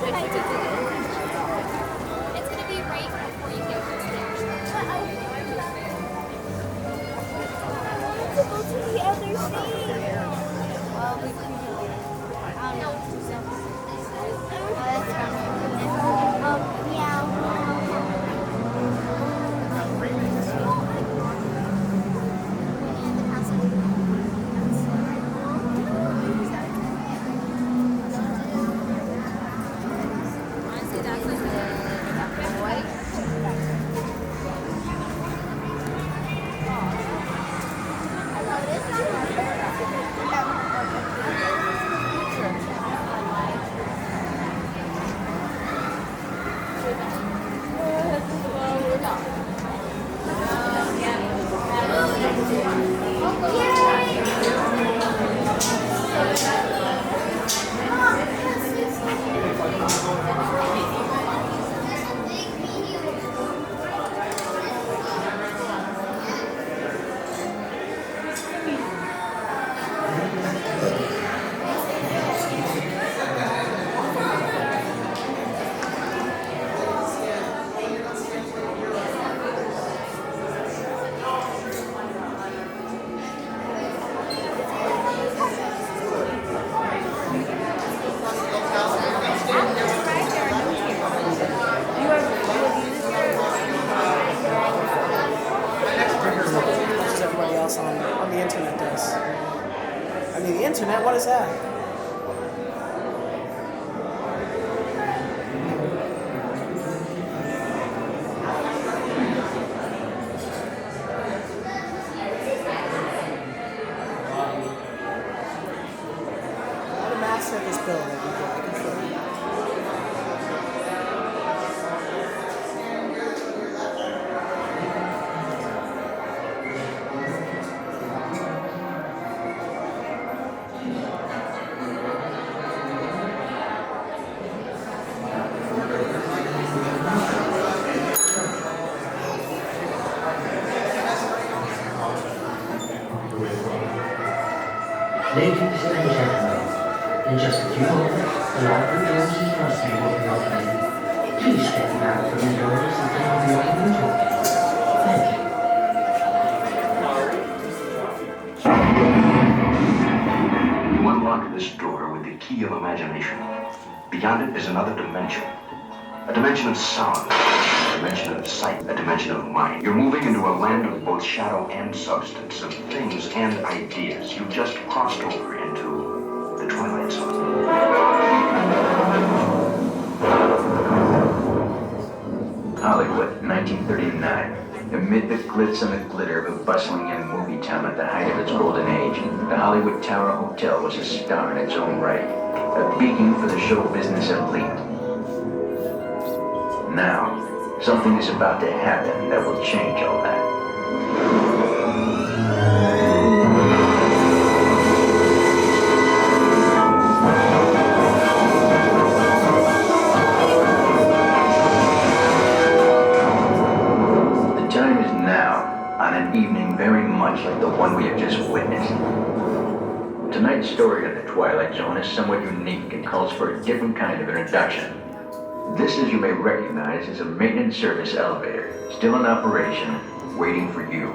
It's gonna be right before you get upstairs. To go to the other thing. Well, we preview. I don't know. Yeah. Honestly, that's like the white. Just everybody else on the internet does. I mean, the internet, what is that? What a master of this building. I can feel it. Ladies and gentlemen, in just a few moments, the library doors and crossing will be opening. Please step back from the doors and they will be opening shortly. Thank you. You unlock this door with the key of imagination. Beyond it is another dimension. A dimension of sound, a dimension of sight, a dimension of mind. You're moving into a land of both shadow and substance, of things and ideas. You just crossed over into the Twilight Zone. Hollywood, 1939. Amid the glitz and the glitter of a bustling young movie town at the height of its golden age, the Hollywood Tower Hotel was a star in its own right, a beacon for the show business elite. Now, something is about to happen that will change all that. The time is now, on an evening very much like the one we have just witnessed. Tonight's story of the Twilight Zone is somewhat unique and calls for a different kind of introduction. This, as you may recognize, is a maintenance service elevator, still in operation, waiting for you.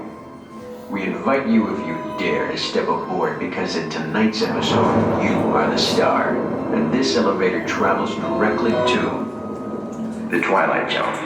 We invite you, if you dare, to step aboard because in tonight's episode, you are the star, and this elevator travels directly to the Twilight Zone.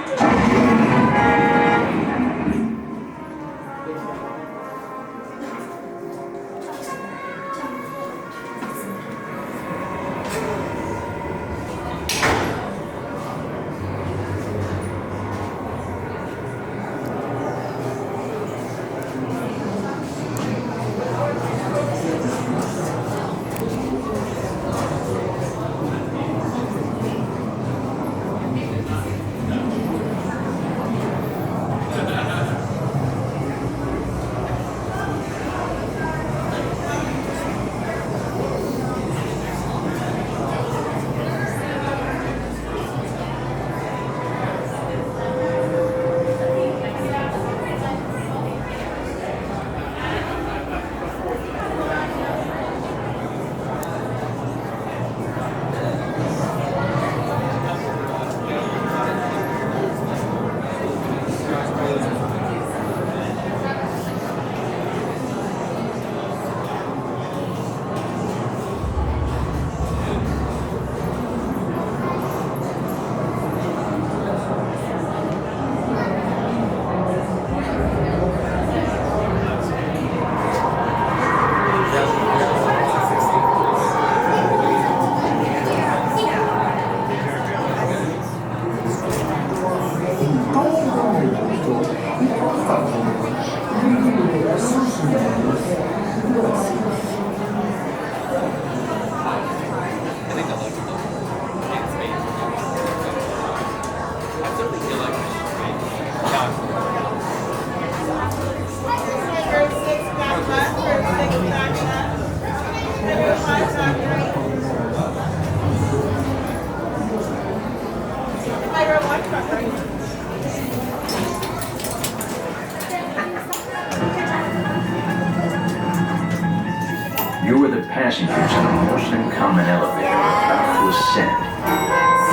You are the passengers on a most uncommon elevator about to ascend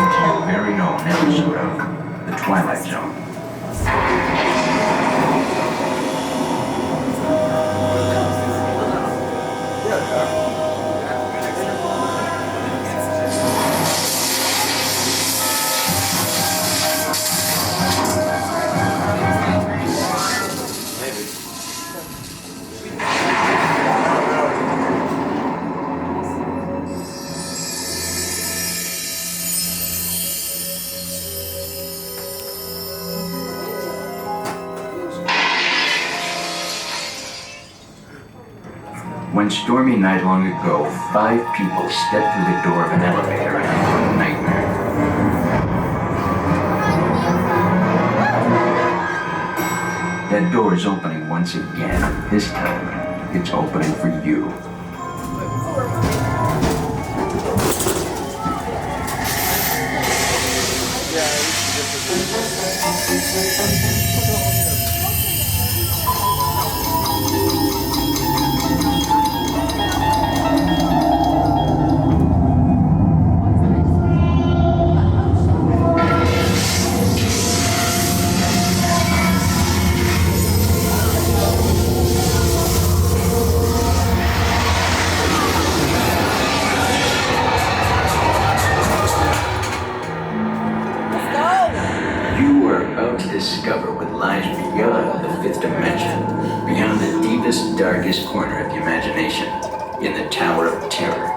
into your very own episode of The Twilight Zone. One stormy night long ago, 5 people stepped through the door of an elevator and had a nightmare. That door is opening once again. This time, it's opening for you. Discover what lies beyond the 5th dimension, beyond the deepest, darkest corner of the imagination, in the Tower of Terror.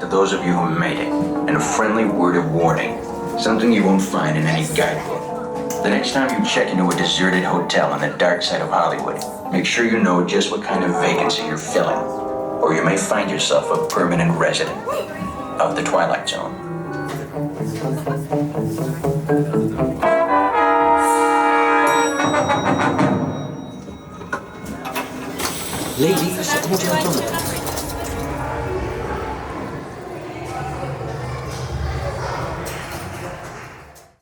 Those of you who made it, and a friendly word of warning, something you won't find in any guidebook. The next time you check into a deserted hotel on the dark side of Hollywood, make sure you know just what kind of vacancy you're filling, or you may find yourself a permanent resident of the Twilight Zone. Ladies and gentlemen.